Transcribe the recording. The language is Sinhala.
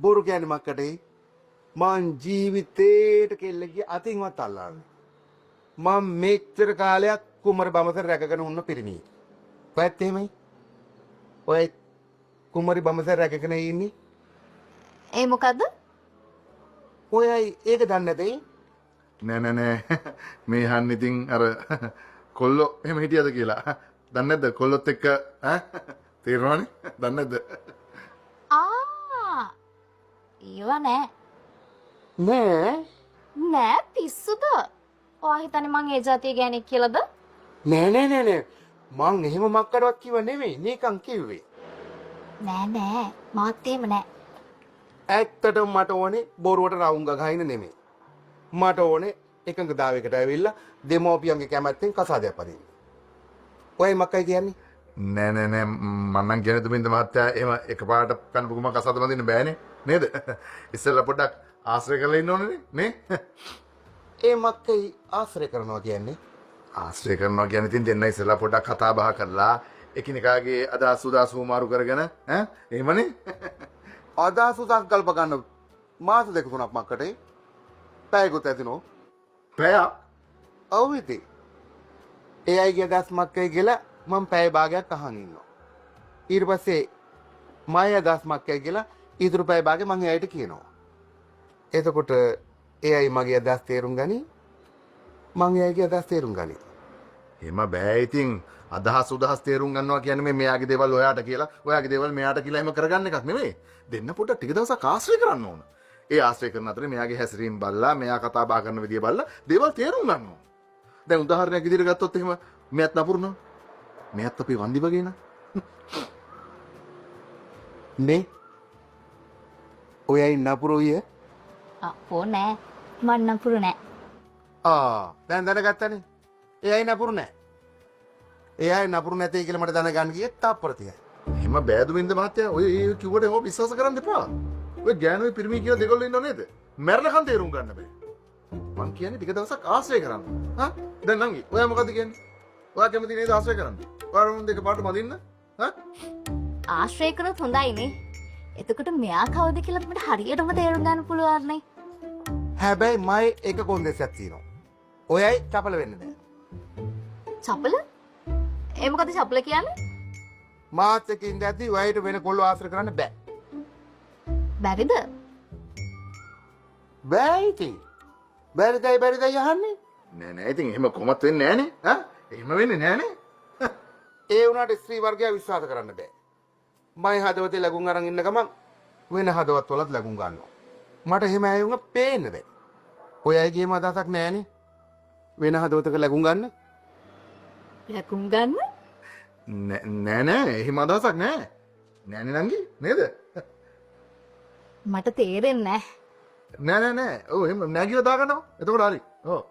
බොරු කියන්නේ මක්කටේ මං ජීවිතේට කෙල්ලගේ අතින්වත් අල්ලන්නේ. මම මෙච්චර කාලයක් කුමර බඹසර රැකගෙන උන්න පිරිණියේ. ඔයත් එහෙමයි. ඔය කුමරි බඹසර රැකගෙන ඉන්නේ. ඒ මොකද්ද? ඔයයි ඒක දන්නේ නැතේ. නෑ මේ හන් ඉතින් අර කොල්ලෝ එහෙම හිටියද කියලා දන්නේ නැද්ද කොල්ලොත් එක්ක තේරෙනවනේ දන්නේ නැද්ද ඒව නෑ නෑ පිස්සුද? ඔයා හිතන්නේ මං ඒ જાතිය ගෑණෙක් කියලාද? නෑ මං එහෙම මක්කටවත් කිව්ව නෙමෙයි නිකන් කිව්වේ. නෑ මාත් එහෙම නෑ. ඇත්තටම මට ඕනේ බොරුවට රවුම් ගහගෙන නෙමෙයි. මට ඕනේ එකඟතාවයකට ඇවිල්ලා දෙමෝපියන්ගේ කැමැත්තෙන් කසාදයක් පදින්න. ඔයයි මක්කයි කියන්නේ? නෑ මන්නම් කියන්නේ තුමින්ද මහත්තයා එහෙම එකපාරට කනපුකුම කසාද බඳින්න බෑනේ නේද ඉස්සෙල්ලා පොඩ්ඩක් ආශ්‍රය කරලා ඉන්න ඕනේ නේ ඒ මක්කයි ආශ්‍රය කරනවා කියන්නේ? ආශ්‍රය කරනවා කියන්නේ ඉතින් දෙන්න ඉස්සෙල්ලා පොඩ්ඩක් කතා බහ කරලා එකිනෙකාගේ අදහස් උදාස් වුමාරු කරගෙන එහෙමනේ අදහස් උදාස් ගල්ප ගන්න මාස දෙක තුනක් මක්කටේ පැයකුත් ඇතිනෝ. පැයක්? ඔව් ඉතින්. ඒ අයගේ අදහස් මක්කයි කියලා මම පැය භාගයක් අහන් ඉන්නවා. ඊට පස්සේ මගේ අදහස් මක්කයි කියලා ඊටු පැය භාගෙ මම එයාට කියනවා. එතකොට ඒ අය මගේ අදහස් තේරුම් ගනි. මම එයාගේ අදහස් තේරුම් ගනි. එහෙම බෑ ඉතින් අදහස් උදහස් තේරුම් ගන්නවා කියන්නේ මේ මෙයාගේ දේවල් ඔයාට කියලා ඔයාගේ දේවල් මෙයාට කියලා එහෙම කරගන්න එකක් නෙමෙයි. දෙන්න පොඩ්ඩක් ටික දවසක් ආශ්‍රය කරන්න ඕන. ඒ ආශ්‍රය කරන අතරේ මෙයාගේ හැසිරීම බලලා මෙයා කතා බහ කරන විදිය බලලා දේවල් තේරුම් ගන්න ඕන. දැන් උදාහරණයක් විදිහට ගත්තොත් එහෙම මෙයාත් නපුරුනවා. මෙයාත් අපේ වන්දි වගේ නා. නේ ඔයයි නපුරුය? අපෝ නෑ. මන් නපුරු නෑ. දැන් දැනගත්තනේ. එයයි නපුරු නෑ. එයයි නපුරු නැtei කියලා මට දැනගන්න ගියේ තාප්පර 30යි. එහෙම බෑදුමින්ද මහත්තයා ඔය කිව්වට එහෙම විශ්වාස කරන්න එපා. ඔය ගෑනුයි පිරිමි කියලා දෙගොල්ලෝ ඉන්නව නේද? මැරණකන් තේරුම් ගන්න බෑ. මං කියන්නේ ටික දවසක් ආශ්‍රය කරන්න. දැන් නංගි ඔයා මොකද කියන්නේ? ඔයා කැමති නේද ආශ්‍රය කරන්න? ඔයාලා මුන් දෙක පාට මදින්න? ආශ්‍රය කරොත් හොඳයිනේ. එතකොට මෙයා කවුද කියලා අපිට හරියටම තේරුම් ගන්න පුළුවන් නේ. හැබැයි මයි එක කොන්දේසයක් තියෙනවා. ඔයයි චපල වෙන්න බෑ. චපල? ඒ මොකද චපල කියන්නේ? මාත් එක්ක ඉඳද්දි ඔයයිට වෙන කොල්ල ආශ්‍රය කරන්න බෑ. බැරිද? බෑ ඉතින්. බැරිදයි අහන්නේ. නෑ ඉතින් එහෙම කොහොමත් වෙන්නේ නෑනේ. එහෙම වෙන්නේ නෑනේ. ඒ වුණාට ස්ත්‍රී වර්ගය විශ්වාස කරන්න බෑ. මයි හදවතේ ලැබුම් අරන් ඉන්න ගමන් වෙන හදවත් වලත් ලැබුම් ගන්නවා. මට එහෙම ඇයුම පේන්න බෑ. ඔය අයගේම අදහසක් නෑනේ. වෙන හදවතක ලැබුම් ගන්න. ලැබුම් ගන්න? නෑ එහෙම අදහසක් නෑ. නෑනේ නංගි නේද? මට තේරෙන්නේ නෑ. ඔව් එහෙම නෑ කියලා දාගන්නවා. එතකොට හරි. ඔව්.